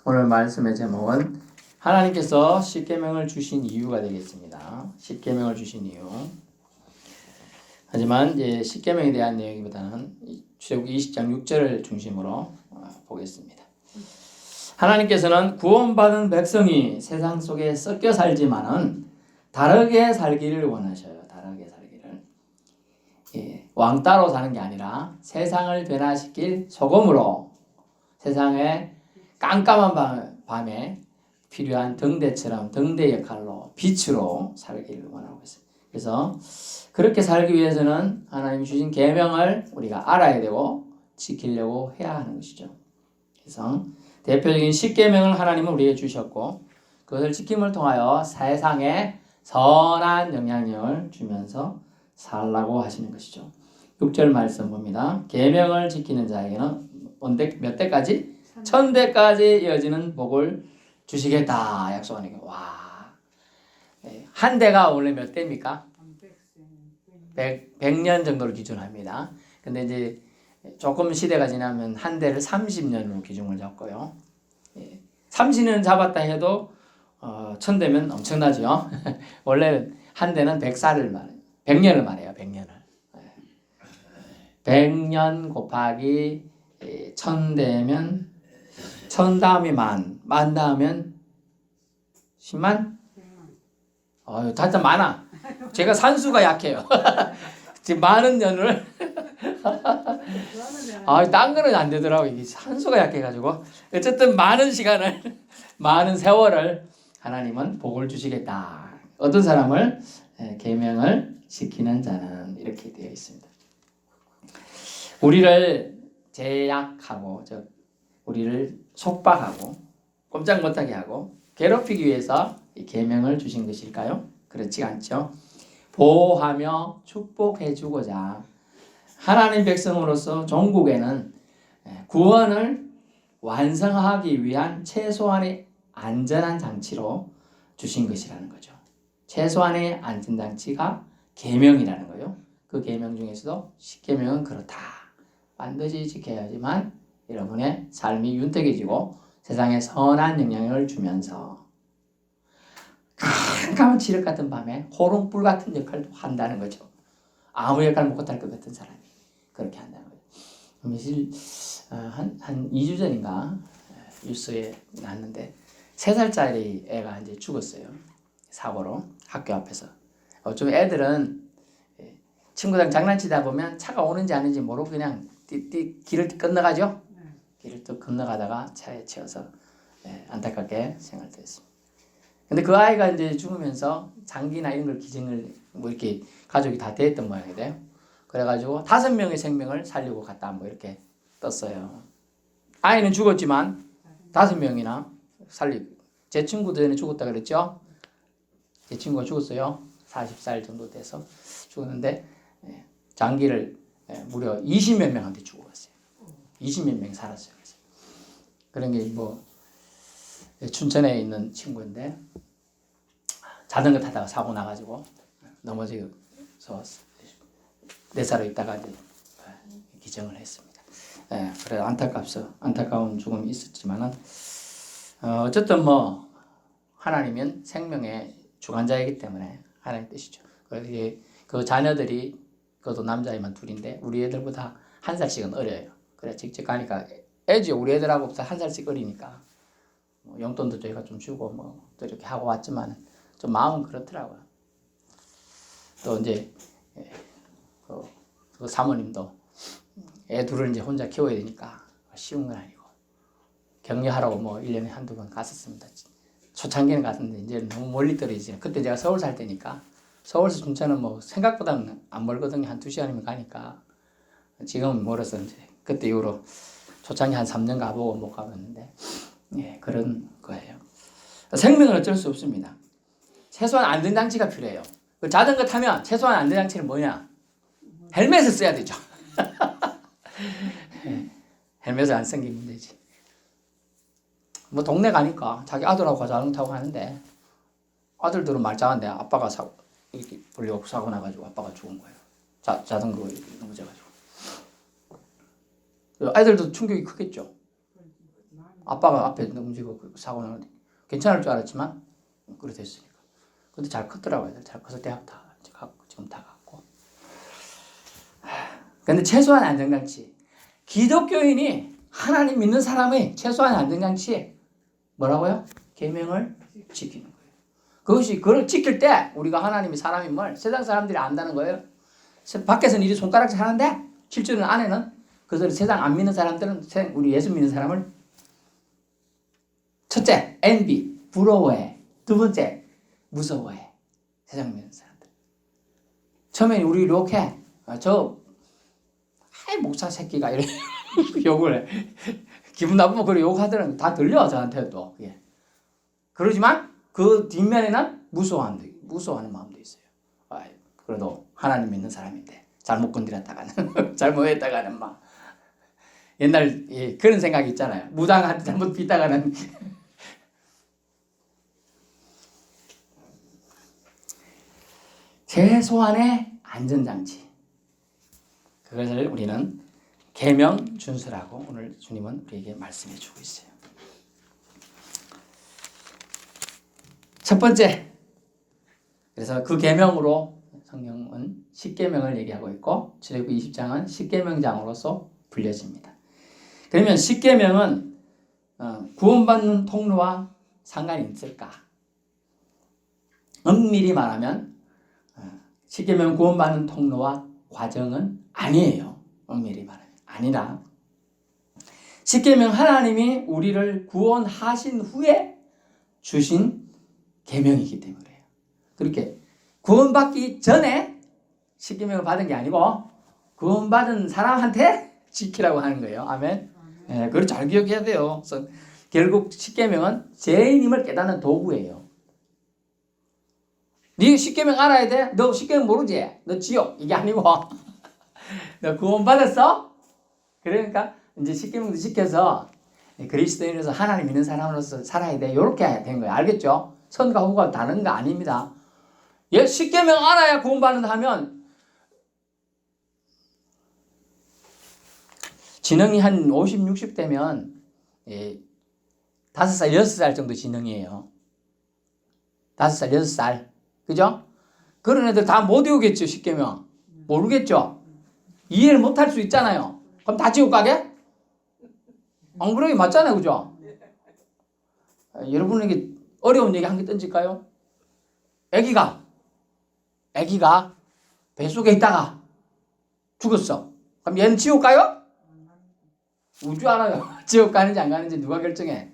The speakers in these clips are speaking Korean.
오늘 말씀의 제목은 하나님께서 십계명을 주신 이유가 되겠습니다. 십계명을 주신 이유. 하지만 이제 십계명에 대한 내용보다는 출애굽기 20장 6절을 중심으로 보겠습니다. 하나님께서는 구원받은 백성이 세상 속에 섞여 살지만은 다르게 살기를 원하셔요. 다르게 살기를. 왕따로 사는 게 아니라 세상을 변화시킬 소금으로 세상의 깜깜한 밤에 필요한 등대처럼 등대 역할로 빛으로 살기를 원하고 있습니다. 그래서 그렇게 살기 위해서는 하나님이 주신 계명을 우리가 알아야 되고 지키려고 해야 하는 것이죠. 그래서 대표적인 십계명을 하나님은 우리에게 주셨고 그것을 지킴을 통하여 세상에 선한 영향력을 주면서 살라고 하시는 것이죠. 6절 말씀 봅니다. 계명을 지키는 자에게는 몇 대까지? 1000대까지 이어지는 복을 주시겠다 약속하는 게 와. 한 대가 원래 몇 대입니까? 100년 정도를 기준합니다. 근데 이제 조금 시대가 지나면 한 대를 30년으로 기준을 잡고요. 30년 잡았다 해도 1000대면 엄청나죠. 원래 한 대는 100살을 말해요. 100년을 말해요. 100년을. 100년 곱하기 1000대면 1000 다음이 만 다음엔 10만? 진짜 많아. 제가 산수가 약해요. 지금 많은 년을 딴 거는 안 되더라고. 이게 산수가 약해가지고 어쨌든 많은 시간을 많은 세월을 하나님은 복을 주시겠다. 어떤 사람을 계명을 지키는 자는 이렇게 되어 있습니다. 우리를 제약하고 우리를 속박하고 꼼짝 못하게 하고 괴롭히기 위해서 이 계명을 주신 것일까요? 그렇지 않죠. 보호하며 축복해 주고자 하나님 백성으로서 종국에는 구원을 완성하기 위한 최소한의 안전한 장치로 주신 것이라는 거죠. 최소한의 안전장치가 계명이라는 거예요. 그 계명 중에서도 십계명은 그렇다. 반드시 지켜야지만 여러분의 삶이 윤택해지고 세상에 선한 영향을 주면서 깜깜한 칠흑 같은 밤에 호롱불 같은 역할도 한다는 거죠. 아무 역할 못할 것 같은 사람이 그렇게 한다는 거죠. 며칠 한 2주 전인가 뉴스에 났는데 3살짜리 애가 이제 죽었어요. 사고로 학교 앞에서. 좀 애들은 친구랑 장난치다 보면 차가 오는지 아닌지 모르고 그냥 길을 건너가죠. 길을 또 건너가다가 차에 치여서 안타깝게 생활도 했습니다. 근데 그 아이가 이제 죽으면서 장기나 이런 걸 기증을 뭐 이렇게 가족이 다 대했던 모양이 돼요. 그래가지고 5명의 생명을 살리고 갔다 뭐 이렇게 떴어요. 아이는 죽었지만 5명이나 살리고 제 친구도 전에 죽었다 그랬죠. 제 친구가 죽었어요. 40살 정도 돼서 죽었는데 장기를 무려 20몇 명한테 주고 갔어요. 20몇 명이 살았어요. 그래서 그런 게 뭐 춘천에 있는 친구인데 자전거 타다가 사고 나가지고 넘어져서 4살로 있다가 이제 기증을 했습니다. 그래 안타까운 죽음이 있었지만은 어쨌든 뭐 하나님은 생명의 주관자이기 때문에 하나님 뜻이죠. 그 자녀들이 그것도 남자애만 둘인데 우리 애들보다 1살씩은 어려요. 그래 직접 가니까 애죠. 우리 애들하고 1살씩 어리니까 용돈도 저희가 좀 주고 뭐 또 이렇게 하고 왔지만 좀 마음은 그렇더라고요. 또 이제 그 사모님도 애 둘을 이제 혼자 키워야 되니까 쉬운 건 아니고 격려하라고 뭐 1년에 한두 번 갔었습니다. 초창기는 갔는데 이제 너무 멀리 떨어지죠. 그때 제가 서울 살 때니까 서울에서 춘천은 뭐 생각보다는 안 멀거든요. 한 2시간이면 가니까. 지금은 멀어서 이제 그때 이후로 초창기 한 3년 가보고 못 가봤는데 그런 거예요. 생명은 어쩔 수 없습니다. 최소한 안전장치가 필요해요. 그 자전거 타면 최소한 안전장치는 뭐냐? 헬멧을 써야 되죠. 헬멧을 안 쓴 게 문제지. 뭐 동네 가니까 자기 아들하고 자전거 타고 가는데 아들들은 말짱한데 아빠가 이렇게 불려고 사고 나가지고 아빠가 죽은 거예요. 자전거 넘어져가지고. 아이들도 충격이 크겠죠. 아빠가 앞에 넘지고 사고 나는데 괜찮을 줄 알았지만 그래 됐으니까. 근데 잘 컸더라고요. 잘 커서 대학 다 지금 다 갔고. 근데 최소한 안전장치. 기독교인이 하나님 믿는 사람의 최소한 안전장치 뭐라고요? 계명을 지키는 거예요. 그것이 그걸 지킬 때 우리가 하나님이 사람임을 세상 사람들이 안다는 거예요. 밖에서는 이리 손가락질 하는데 실제로 안에는 그래서 세상 안 믿는 사람들은 우리 예수 믿는 사람을 첫째, envy, 부러워해. 두 번째, 무서워해. 세상 믿는 사람들. 처음에 우리 욕해. 목사 새끼가 이래 욕을 해. 기분 나쁘면 그래 욕하더라고요. 다 들려 저한테도. 예. 그러지만 그 뒷면에는 무서워하는 마음도 있어요. 그래도 하나님 믿는 사람인데 잘못 건드렸다가는 잘못했다가는 막 옛날 그런 생각이 있잖아요. 무당한테 잘못 빗다가는 최소한의 안전장치. 그것을 우리는 계명 준수라고 오늘 주님은 우리에게 말씀해 주고 있어요. 첫 번째, 그래서 그 계명으로 성경은 십계명을 얘기하고 있고 출애굽기 20장은 십계명장으로서 불려집니다. 그러면 십계명은 구원받는 통로와 상관이 있을까? 엄밀히 말하면 십계명 구원받는 통로와 과정은 아니에요. 엄밀히 말하면 아니라 십계명 하나님이 우리를 구원하신 후에 주신 계명이기 때문에 그래요. 그렇게 구원받기 전에 십계명을 받은 게 아니고 구원받은 사람한테 지키라고 하는 거예요. 아멘. 네, 그걸 잘 기억해야 돼요. 그래서 결국 십계명은 죄인임을 깨닫는 도구예요. 네 십계명 알아야 돼? 너 십계명 모르지? 너 지옥. 이게 아니고 너 구원받았어? 그러니까 이제 십계명도 지켜서 그리스도인으로서 하나님 믿는 사람으로서 살아야 돼. 이렇게 된 거예요. 알겠죠? 선과 후가 다른 거 아닙니다. 예, 십계명 알아야 구원받는다 하면 지능이 한 50, 60 되면 5살, 6살 정도 지능이에요. 5살, 6살. 그죠? 그런 애들 다 못 외우겠죠, 십계명. 모르겠죠? 이해를 못 할 수 있잖아요. 그럼 다 지옥 가게? 안 그러게 맞잖아요, 그죠? 여러분에게 어려운 얘기 한 개 던질까요? 애기가 뱃속에 있다가 죽었어. 그럼 얘는 지옥 가요? 우주 알아요. 지옥 가는지 안 가는지 누가 결정해?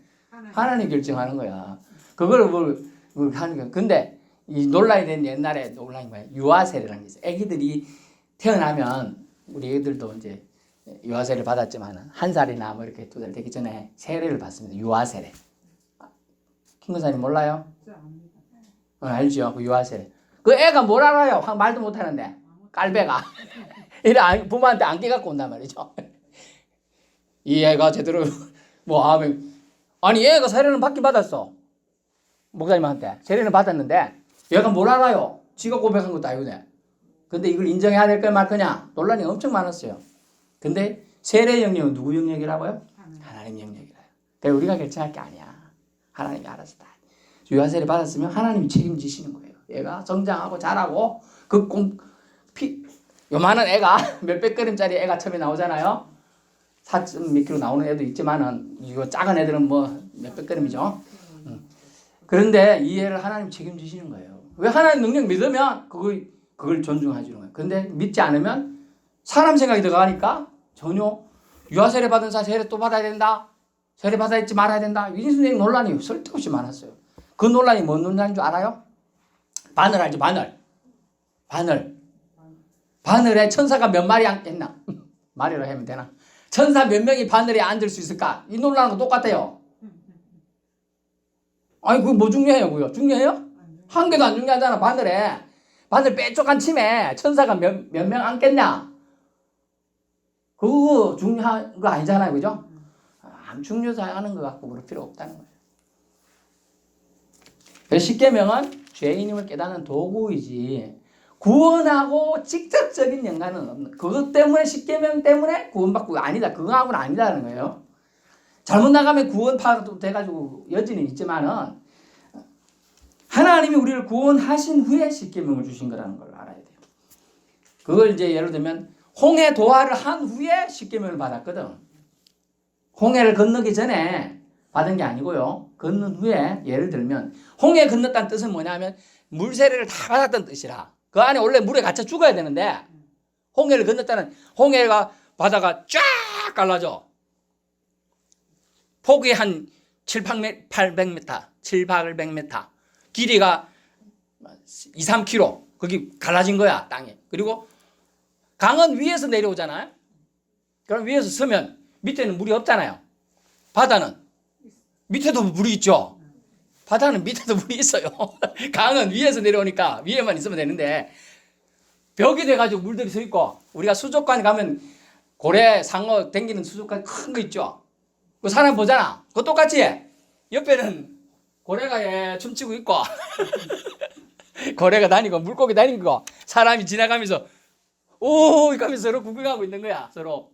하나님 결정하는 거야. 그걸 뭘 하는 거야. 근데 이 논란이 된 옛날에 논란이 뭐야? 유아세례라는 게 있어요. 애기들이 태어나면 우리 애들도 이제 유아세례를 받았지만 1살이나 뭐 이렇게 2살 되기 전에 세례를 받습니다. 유아세례. 김근사님 몰라요? 알죠? 그 유아세례. 그 애가 뭘 알아요? 말도 못 하는데. 깔배가. 이래 부모한테 안개 갖고 온단 말이죠. 이 애가 제대로 뭐 하면 아니 애가 세례는 받긴 받았어. 목사님한테 세례는 받았는데 얘가 뭘 알아요? 지가 고백한 것도 아니거든. 근데 이걸 인정해야 될 거야 말 거냐? 논란이 엄청 많았어요. 근데 세례 영역은 누구 영역이라고요? 하나님 영역이라요. 그러니까 우리가 결정할 게 아니야. 하나님이 알아서 다. 유아세례 받았으면 하나님이 책임지시는 거예요. 얘가 성장하고 자라고 요만한 애가 몇백 그램짜리 애가 처음에 나오잖아요. 4몇 킬로 나오는 애도 있지만은 이거 작은 애들은 뭐 몇백 그램이죠. 그런데 이 애를 하나님 책임지시는 거예요. 왜 하나님 능력 믿으면 그걸 존중해 주는 거예요. 근데 믿지 않으면 사람 생각이 들어가니까 전혀 유아세례 받은 사 세례 또 받아야 된다. 세례 받아야 했지 말아야 된다. 이런 논란이 쓸데없이 많았어요. 그 논란이 뭔 논란인 줄 알아요? 바늘 알죠? 바늘에 천사가 몇 마리 앉겠나? 말이라 하면 되나? 천사 몇 명이 바늘에 앉을 수 있을까? 이 논란하고 똑같아요. 아니 그거 뭐 중요해요? 그거 중요해요? 한 개도 안 중요하잖아. 바늘 빼쪽한 침에 천사가 몇 명 앉겠냐? 그거 중요한 거 아니잖아요. 그죠? 안 중요해서 하는 거 갖고 그럴 필요 없다는 거예요. 그래서 십계명은 죄인임을 깨닫는 도구이지 구원하고 직접적인 연관은 없는. 그것 때문에 십계명 때문에 구원받고 아니다. 그거하고는 아니다는 거예요. 잘못 나가면 구원 파도 돼가지고 여지는 있지만은 하나님이 우리를 구원하신 후에 십계명을 주신 거라는 걸 알아야 돼요. 그걸 이제 예를 들면 홍해 도하를 한 후에 십계명을 받았거든. 홍해를 건너기 전에 받은 게 아니고요. 건넌 후에 예를 들면 홍해 건넜다는 뜻은 뭐냐면 물세례를 다 받았다는 뜻이라. 그 안에 원래 물에 갇혀 죽어야 되는데 홍해를 건넜다는 홍해가 바다가 쫙 갈라져. 폭이 한 800m, 700m. 길이가 2, 3km. 거기 갈라진 거야, 땅에. 그리고 강은 위에서 내려오잖아요. 그럼 위에서 서면 밑에는 물이 없잖아요. 바다는 밑에도 물이 있죠. 바다는 밑에도 물이 있어요. 강은 위에서 내려오니까 위에만 있으면 되는데 벽이 돼가지고 물들이 서 있고 우리가 수족관 가면 고래, 상어 댕기는 수족관 큰 거 있죠. 그 사람 보잖아. 그거 똑같이 옆에는 고래가 춤추고 있고 고래가 다니고 물고기 다니고 사람이 지나가면서 오 이러면서 서로 구경하고 있는 거야. 서로.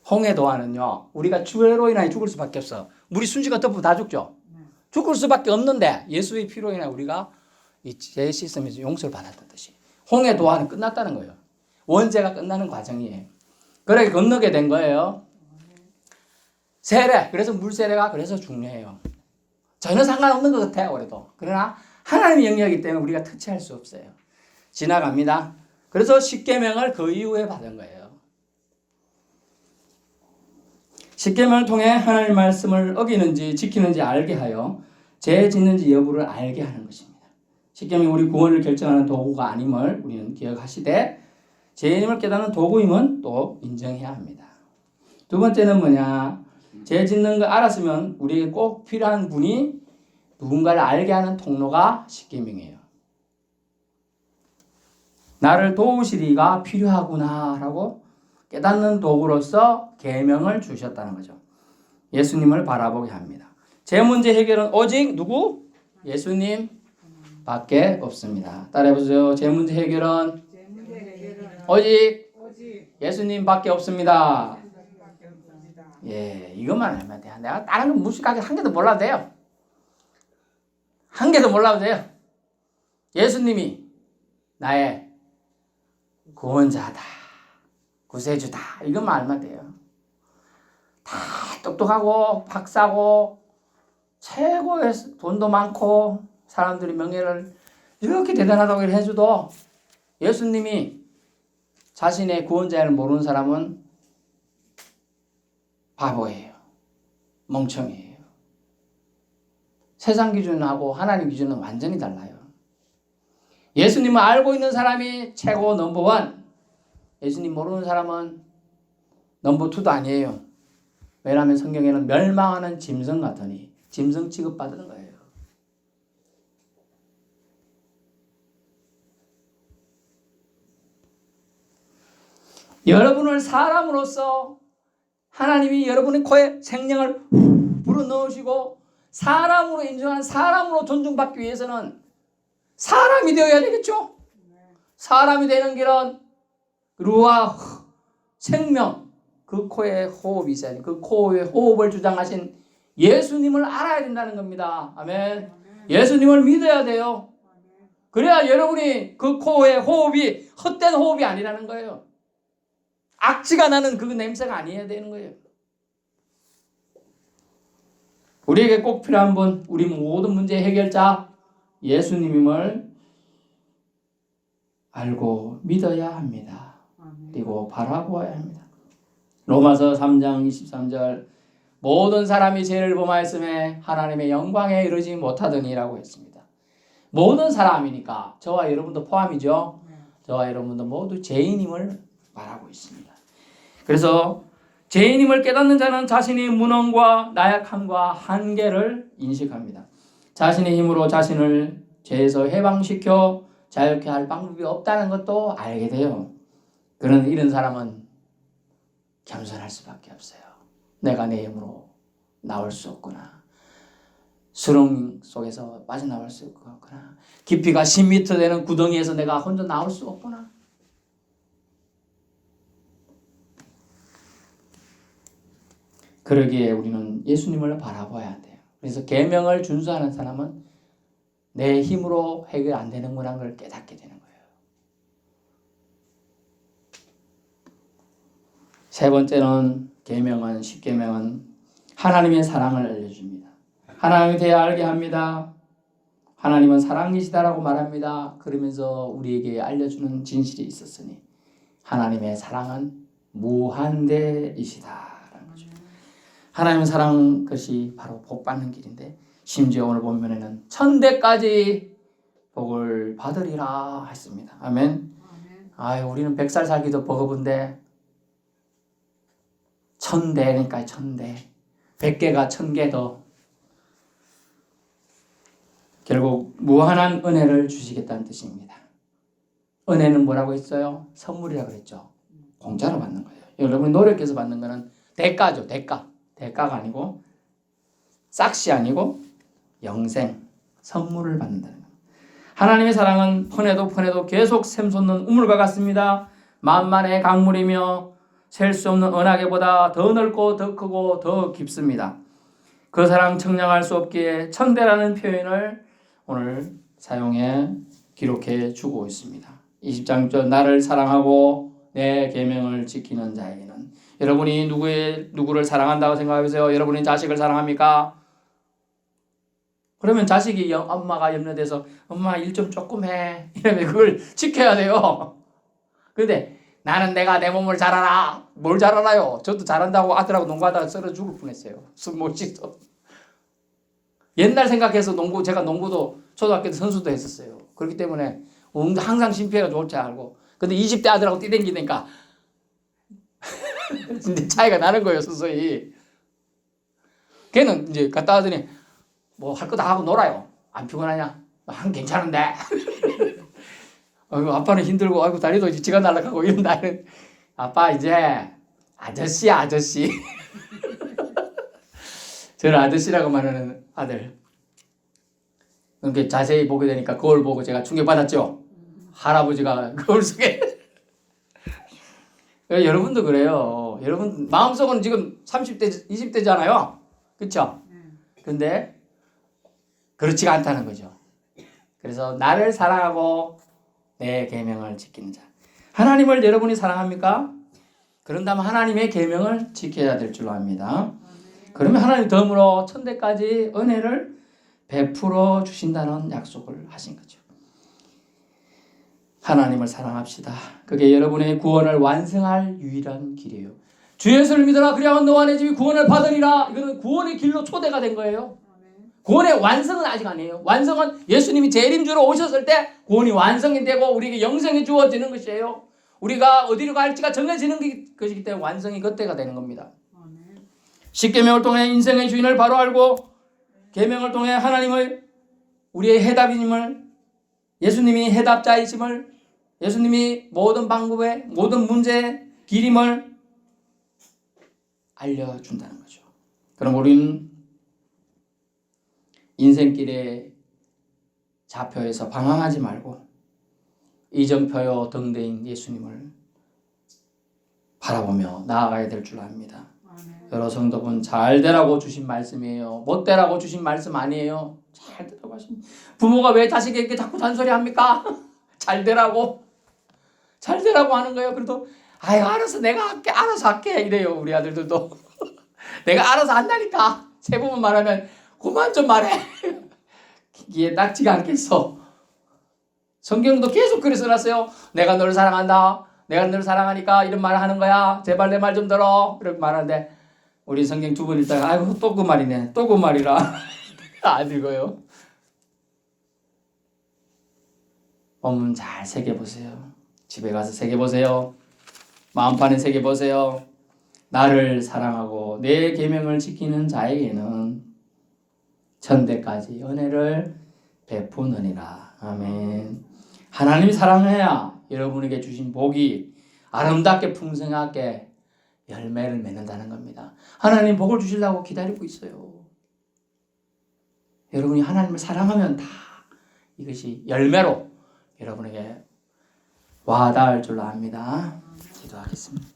홍해도하는요. 우리가 죄로 인하여 죽을 수밖에 없어. 물이 순식간 덮으면 다 죽죠. 죽을 수밖에 없는데 예수의 피로 인하여 우리가 이 죄 시스템에서 용서를 받았던 뜻이. 홍해도하는 끝났다는 거예요. 원죄가 끝나는 과정이에요. 그렇게 건너게 된 거예요. 세례. 그래서 물세례가 그래서 중요해요. 전혀 상관없는 것 같아요. 그래도. 그러나 하나님의 영역이기 때문에 우리가 터치할 수 없어요. 지나갑니다. 그래서 십계명을 그 이후에 받은 거예요. 십계명을 통해 하나님의 말씀을 어기는지 지키는지 알게 하여 죄 짓는지 여부를 알게 하는 것입니다. 십계명이 우리 구원을 결정하는 도구가 아님을 우리는 기억하시되 죄인임을 깨닫는 도구임은 또 인정해야 합니다. 두 번째는 뭐냐? 죄 짓는 거 알았으면 우리에게 꼭 필요한 분이 누군가를 알게 하는 통로가 십계명이에요. 나를 도우시리가 필요하구나라고 깨닫는 도구로서 계명을 주셨다는 거죠. 예수님을 바라보게 합니다. 제 문제 해결은 오직 누구? 예수님 밖에 없습니다. 따라해보세요. 제 문제 해결은 오직 예수님 밖에 없습니다. 예, 이것만 알면 돼요. 내가 다른 건 무식하게 한 개도 몰라도 돼요. 한 개도 몰라도 돼요. 예수님이 나의 구원자다. 구세주다. 이것만 알면 돼요. 다 똑똑하고 박사고 최고의 돈도 많고 사람들이 명예를 이렇게 대단하다고 해줘도 예수님이 자신의 구원자를 모르는 사람은 바보예요. 멍청이에요. 세상 기준하고 하나님 기준은 완전히 달라요. 예수님을 알고 있는 사람이 최고 넘버원. 예수님 모르는 사람은 넘버2도 아니에요. 왜냐하면 성경에는 멸망하는 짐승 같으니 짐승 취급받는 거예요. 여러분을 사람으로서 하나님이 여러분의 코에 생명을 불어넣으시고 사람으로 인정한 사람으로 존중받기 위해서는 사람이 되어야 되겠죠. 사람이 되는 길은 루아 생명 그 코에 호흡이 있어야 돼. 그 코에 호흡을 주장하신 예수님을 알아야 된다는 겁니다. 아멘. 예수님을 믿어야 돼요. 그래야 여러분이 그 코에 호흡이 헛된 호흡이 아니라는 거예요. 악취가 나는 그 냄새가 아니어야 되는 거예요. 우리에게 꼭 필요한 분, 우리 모든 문제 해결자 예수님임을 알고 믿어야 합니다. 그리고 바라보아야 합니다. 로마서 3장 23절 모든 사람이 죄를 범하였음에 하나님의 영광에 이르지 못하더니라고 했습니다. 모든 사람이니까 저와 여러분도 포함이죠. 저와 여러분도 모두 죄인임을 말하고 있습니다. 그래서 죄인임을 깨닫는 자는 자신의 무능과 나약함과 한계를 인식합니다. 자신의 힘으로 자신을 죄에서 해방시켜 자유케 할 방법이 없다는 것도 알게 돼요. 그런 이런 사람은 겸손할 수밖에 없어요. 내가 내 힘으로 나올 수 없구나. 수렁 속에서 빠져나올 수 없구나. 깊이가 10m 되는 구덩이에서 내가 혼자 나올 수 없구나. 그러기에 우리는 예수님을 바라봐야 돼요. 그래서 계명을 준수하는 사람은 내 힘으로 해결 안 되는구나 걸 깨닫게 되는 거예요. 세 번째는 계명은, 십계명은 하나님의 사랑을 알려줍니다. 하나님에 대해 알게 합니다. 하나님은 사랑이시다라고 말합니다. 그러면서 우리에게 알려주는 진실이 있었으니 하나님의 사랑은 무한대이시다라는 거죠. 하나님의 사랑 것이 바로 복 받는 길인데, 심지어 오늘 본문에는 천대까지 복을 받으리라 했습니다. 아멘. 아유, 우리는 100살 살기도 버거운데 1000대니까 1000대, 100개가 1000개 더, 결국 무한한 은혜를 주시겠다는 뜻입니다. 은혜는 뭐라고 했어요? 선물이라고 그랬죠. 공짜로 받는 거예요. 여러분이 노력해서 받는 거는 대가죠. 대가가 아니고, 싹시 아니고 영생, 선물을 받는다는 겁니다. 하나님의 사랑은 펀해도 계속 샘솟는 우물과 같습니다. 만만의 강물이며 셀 수 없는 은하계보다 더 넓고 더 크고 더 깊습니다. 그 사랑 청량할 수 없기에 천대라는 표현을 오늘 사용해 기록해 주고 있습니다. 20장 6절, 나를 사랑하고 내 계명을 지키는 자에게는. 여러분이 누구를 사랑한다고 생각하세요? 여러분이 자식을 사랑합니까? 그러면 자식이 엄마가 염려돼서 엄마 일 좀 조금 해 이러면 그걸 지켜야 돼요. 근데 나는 내가 내 몸을 잘 알아. 뭘 잘 알아요? 저도 잘한다고 아들하고 농구하다가 쓰러 죽을 뻔했어요. 숨 못 쉬서. 옛날 생각해서 제가 농구도 초등학교 때 선수도 했었어요. 그렇기 때문에 항상 심폐가 좋을 줄 알고. 근데 20대 아들하고 뛰댕기니까 근데 차이가 나는 거예요, 서서히. 걔는 이제 갔다 하더니 뭐 할 거 다 하고 놀아요. 안 피곤하냐? 괜찮은데. 아빠는 힘들고, 아이고 다리도 지가 날아가고 이런 나는 아빠 이제 아저씨야, 아저씨. 저는 아저씨라고 말하는 아들. 그렇게 자세히 보게 되니까 거울 보고 제가 충격받았죠. 할아버지가 거울 속에. 여러분도 그래요. 여러분 마음속은 지금 30대, 20대잖아요. 그렇죠? 근데 그렇지가 않다는 거죠. 그래서 나를 사랑하고 내 계명을 지키는 자. 하나님을 여러분이 사랑합니까? 그런다면 하나님의 계명을 지켜야 될 줄로 압니다. 그러면 하나님 덤으로 천대까지 은혜를 베풀어 주신다는 약속을 하신 거죠. 하나님을 사랑합시다. 그게 여러분의 구원을 완성할 유일한 길이에요. 주 예수를 믿어라 그리하면 너와 내 집이 구원을 받으리라. 이거는 구원의 길로 초대가 된 거예요. 구원의 완성은 아직 아니에요. 완성은 예수님이 재림주로 오셨을 때 구원이 완성이 되고 우리에게 영생이 주어지는 것이에요. 우리가 어디로 갈지가 정해지는 것이기 때문에 완성이 그때가 되는 겁니다. 십계명을 통해 인생의 주인을 바로 알고 계명을 통해 하나님의 우리의 해답임을, 예수님이 해답자이심을, 예수님이 모든 방법의 모든 문제의 길임을 알려준다는 거죠. 그럼 우리는 인생길의 좌표에서 방황하지 말고 이정표요 등대인 예수님을 바라보며 나아가야 될 줄 압니다. 여러 성도분 잘 되라고 주신 말씀이에요. 못 되라고 주신 말씀 아니에요. 잘 되라고 하신. 부모가 왜 자식에게 자꾸 잔소리 합니까? 잘 되라고. 잘 되라고 하는 거예요. 그래도 아유 알아서 내가 할게, 알아서 할게 이래요. 우리 아들들도. 내가 알아서 한다니까. 세 번만 말하면 그만 좀 말해. 귀에 낙지가 않겠어. 성경도 계속 그래 써놨어요. 내가 너를 사랑한다. 내가 너를 사랑하니까 이런 말을 하는 거야. 제발 내 말 좀 들어. 이렇게 말하는데 우리 성경 두 번 읽다가 아이고 또 그 말이네. 또 그 말이라. 안 읽어요. 본문 잘 새겨보세요. 집에 가서 새겨보세요. 마음판에 새겨보세요. 나를 사랑하고 내 계명을 지키는 자에게는 천대까지 은혜를 베푸느니라. 아멘. 하나님이 사랑해야 여러분에게 주신 복이 아름답게 풍성하게 열매를 맺는다는 겁니다. 하나님 복을 주시려고 기다리고 있어요. 여러분이 하나님을 사랑하면 다 이것이 열매로 여러분에게 와닿을 줄로 압니다. 기도하겠습니다.